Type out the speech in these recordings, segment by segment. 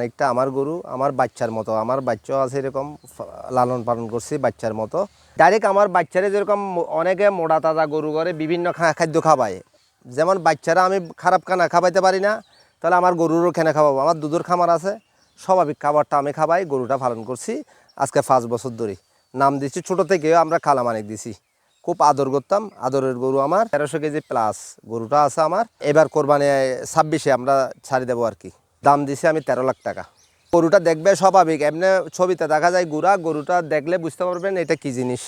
একটা আমার গরু আমার বাচ্চার মতো, আমার বাচ্চাও আছে এরকম, লালন পালন করছি বাচ্চার মতো। ডাইরেক্ট আমার বাচ্চারে যেরকম অনেকে মোটা তাজা গরু করে বিভিন্ন খাদ্য খাওয়ায়, যেমন বাচ্চারা আমি খারাপ খানা খাওয়াইতে পারি না, তাহলে আমার গরুরও কেনে খাওয়াবো। আমার দুধের খামার আছে, স্বাভাবিক খাবারটা আমি খাওয়াই, গরুটা পালন করছি আজকে 5 বছর ধরে। নাম দিচ্ছি ছোটো থেকেও আমরা কালামানিক দিছি, খুব আদর করতাম। আদরের গরু আমার 1300 কেজি প্লাস গরুটা আছে আমার। এবার কোরবানি 26-এ আমরা ছাড়ি দেবো আর কি। দাম দিছি আমি 13 লাখ টাকা। গরুটা দেখবে স্বাভাবিক, এমনি ছবিতে দেখা যায় গরুটা দেখলে বুঝতে পারবেন এটা কি জিনিস।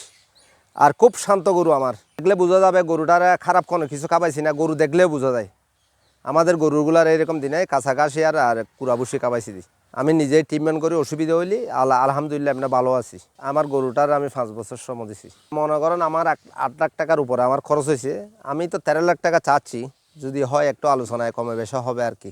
আর খুব শান্ত গরু আমার, দেখলে বোঝা যাবে গরুটার খারাপ কোনো কিছু খাবাইছি না, গরু দেখলেও বোঝা যায়। আমাদের গরুগুলার এরকম দিনে কাছাকাছি আর কুড়াবুসি খাবাইছি দিই। আমি নিজেই ট্রিটমেন্ট করি, অসুবিধা হইলে আলহামদুলিল্লাহ আমরা ভালো আছি। আমার গরুটার আমি 5 বছর সময় দিছি। মনে করেন আমার 8 লাখ টাকার উপরে আমার খরচ হয়েছে। আমি তো 13 লাখ টাকা চাচ্ছি, যদি হয় একটু আলোচনায় কমে বেশি হবে আর কি।